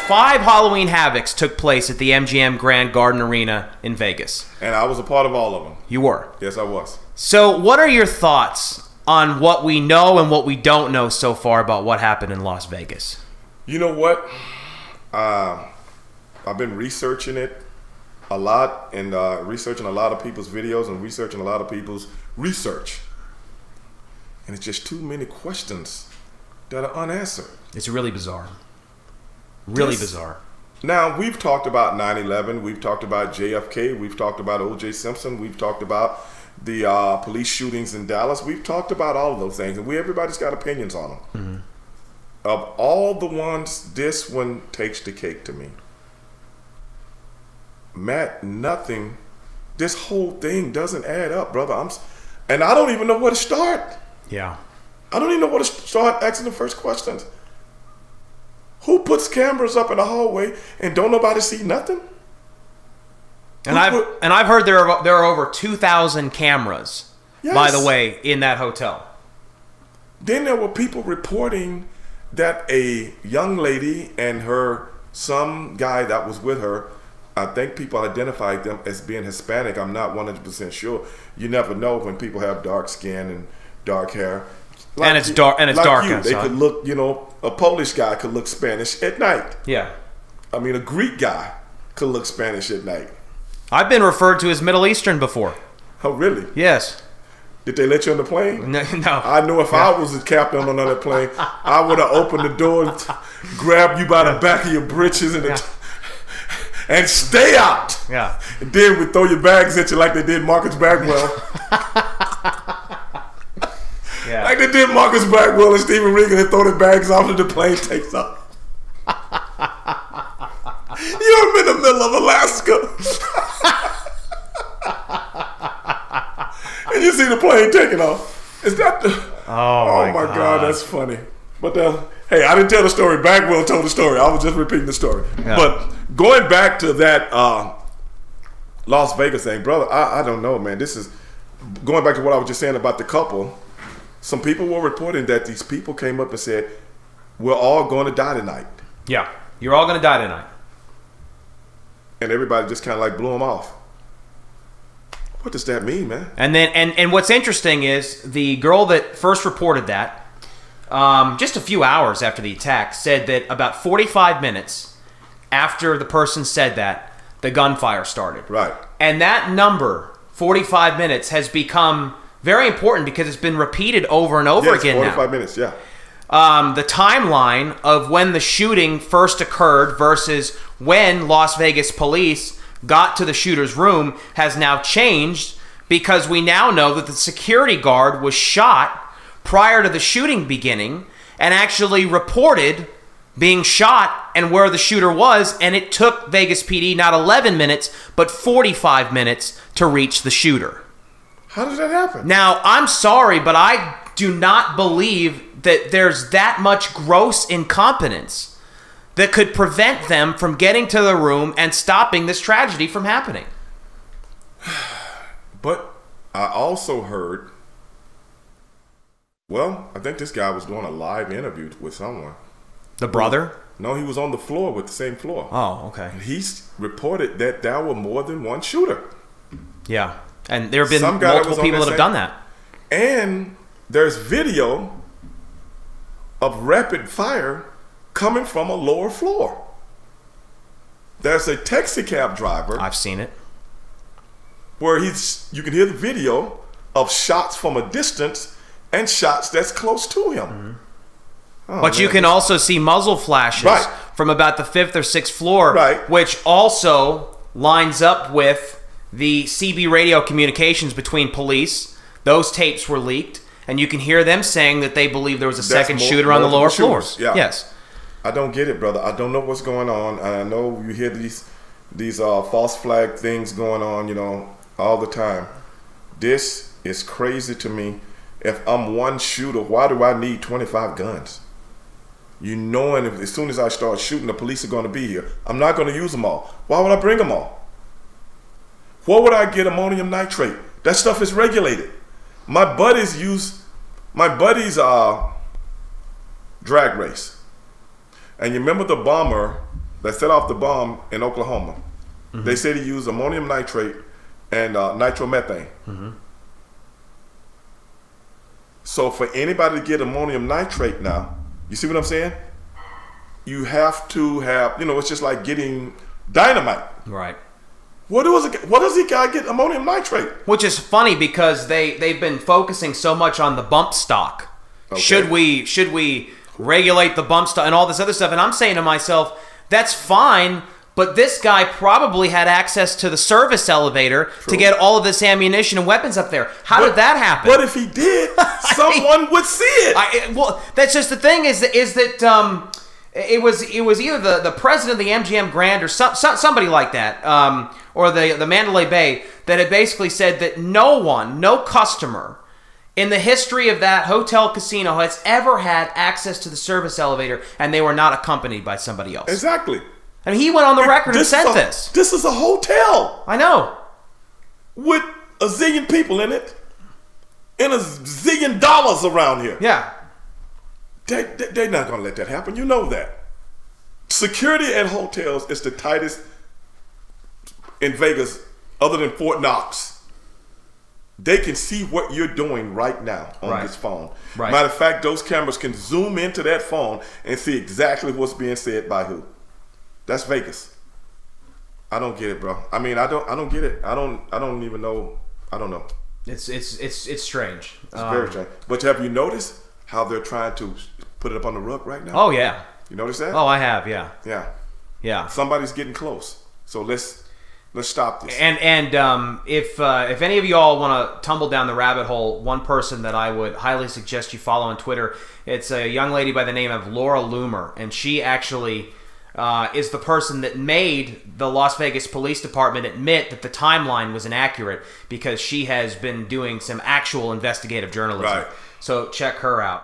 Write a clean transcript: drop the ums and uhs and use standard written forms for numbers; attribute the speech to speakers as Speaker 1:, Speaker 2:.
Speaker 1: 5 Halloween Havocs took place at the MGM Grand Garden Arena in Vegas.
Speaker 2: And I was a part of all of them.
Speaker 1: You were?
Speaker 2: Yes, I was.
Speaker 1: So what are your thoughts on what we know and what we don't know so far about what happened in Las Vegas?
Speaker 2: You know what? I've been researching it a lot and researching a lot of people's videos and researching a lot of people's research. And it's just too many questions that are unanswered.
Speaker 1: It's really bizarre. Really bizarre.
Speaker 2: Now, we've talked about 9/11. We've talked about JFK. We've talked about O.J. Simpson. We've talked about the police shootings in Dallas. We've talked about all of those things. And everybody's got opinions on them. Mm-hmm. Of all the ones, this one takes the cake to me. Matt, nothing. This whole thing doesn't add up, brother. And I don't even know where to start.
Speaker 1: Yeah.
Speaker 2: I don't even know where to start asking the first questions. Who puts cameras up in the hallway and don't nobody see nothing?
Speaker 1: And I've heard there are over 2,000 cameras, yes, by the way, in that hotel.
Speaker 2: Then there were people reporting that a young lady and some guy that was with her, I think people identified them as being Hispanic. I'm not 100% sure. You never know when people have dark skin and dark hair. Like
Speaker 1: and it's dark. And it's dark
Speaker 2: outside. They could look, a Polish guy could look Spanish at night.
Speaker 1: Yeah.
Speaker 2: I mean, a Greek guy could look Spanish at night.
Speaker 1: I've been referred to as Middle Eastern before.
Speaker 2: Oh, really?
Speaker 1: Yes.
Speaker 2: Did they let you on the plane?
Speaker 1: No.
Speaker 2: I know if I was the captain on that plane, I would have opened the door and grabbed you by the back of your britches and stay out.
Speaker 1: Yeah.
Speaker 2: And then we throw your bags at you like they did Marcus Bagwell.
Speaker 1: Yeah.
Speaker 2: Like they did Marcus Bagwell and Stevie Ray, and throw the bags off and the plane takes off. You're in the middle of Alaska. And you see the plane taking off. Is that the... Oh my God, that's funny. But hey, I didn't tell the story. Bagwell told the story. I was just repeating the story. Yeah. But going back to that Las Vegas thing, brother, I don't know, man. This is going back to what I was just saying about the couple. Some people were reporting that these people came up and said, we're all going to die tonight.
Speaker 1: Yeah, you're all going to die tonight.
Speaker 2: And everybody just kind of like blew them off. What does that mean, man?
Speaker 1: And then, and what's interesting is the girl that first reported that, just a few hours after the attack, said that about 45 minutes after the person said that, the gunfire started.
Speaker 2: Right.
Speaker 1: And that number, 45 minutes, has become very important because it's been repeated over and over again
Speaker 2: 45
Speaker 1: now.
Speaker 2: minutes, yeah.
Speaker 1: The timeline of when the shooting first occurred versus when Las Vegas police got to the shooter's room has now changed because we now know that the security guard was shot prior to the shooting beginning and actually reported being shot and where the shooter was, and it took Vegas PD not 11 minutes but 45 minutes to reach the shooter.
Speaker 2: How did that happen?
Speaker 1: Now, I'm sorry, but I do not believe that there's that much gross incompetence that could prevent them from getting to the room and stopping this tragedy from happening.
Speaker 2: But I also heard, well, I think this guy was doing a live interview with someone.
Speaker 1: The brother?
Speaker 2: No, he was on the floor with the same floor.
Speaker 1: Oh, okay.
Speaker 2: And he reported that there were more than one shooter.
Speaker 1: Yeah. And there have been multiple people that have done that.
Speaker 2: And there's video of rapid fire coming from a lower floor. There's a taxi cab driver.
Speaker 1: I've seen it.
Speaker 2: Where you can hear the video of shots from a distance and shots that's close to him.
Speaker 1: Mm-hmm. Oh, but man, you can also see muzzle flashes from about the 5th or 6th floor, which also lines up with the CB radio communications between police. Those tapes were leaked, and you can hear them saying that they believe there was a second shooter on the lower floors.
Speaker 2: Yeah.
Speaker 1: Yes.
Speaker 2: I don't get it, brother. I don't know what's going on. I know you hear these false flag things going on, all the time. This is crazy to me. If I'm one shooter, why do I need 25 guns? Knowing as soon as I start shooting, the police are going to be here. I'm not going to use them all. Why would I bring them all? Where would I get ammonium nitrate? That stuff is regulated. My buddies drag race. And you remember the bomber that set off the bomb in Oklahoma. They said he used ammonium nitrate and nitromethane. So for anybody to get ammonium nitrate now, you see what I'm saying? You have to have, it's just like getting dynamite.
Speaker 1: Right.
Speaker 2: What does he got to get ammonium nitrate?
Speaker 1: Which is funny because they've been focusing so much on the bump stock. Okay. Should we regulate the bump stock and all this other stuff? And I'm saying to myself, that's fine, but this guy probably had access to the service elevator to get all of this ammunition and weapons up there. How did that happen?
Speaker 2: But if he did, someone would see it.
Speaker 1: Well, that's just the thing is that it was either the president of the MGM Grand or somebody like that, or the Mandalay Bay, that had basically said that no customer in the history of that hotel casino has ever had access to the service elevator, and they were not accompanied by somebody else.
Speaker 2: Exactly.
Speaker 1: I mean, he went on the record and said this.
Speaker 2: This is a hotel.
Speaker 1: I know.
Speaker 2: With a zillion people in it, and a zillion dollars around here.
Speaker 1: Yeah.
Speaker 2: They're not going to let that happen. You know that. Security at hotels is the tightest in Vegas, other than Fort Knox. They can see what you're doing right now on this phone. Right. Matter of fact, those cameras can zoom into that phone and see exactly what's being said by who. That's Vegas. I don't get it, bro. I mean, I don't get it. I don't even know. I don't know.
Speaker 1: It's strange.
Speaker 2: It's very strange. But have you noticed how they're trying to put it up on the rug right now?
Speaker 1: Oh yeah.
Speaker 2: You notice that?
Speaker 1: Oh, I have. Yeah.
Speaker 2: Yeah.
Speaker 1: Yeah.
Speaker 2: Somebody's getting close. So let's stop this.
Speaker 1: And if any of y'all want to tumble down the rabbit hole, one person that I would highly suggest you follow on Twitter, it's a young lady by the name of Laura Loomer, and she actually is the person that made the Las Vegas Police Department admit that the timeline was inaccurate, because she has been doing some actual investigative journalism.
Speaker 2: Right.
Speaker 1: So check her out.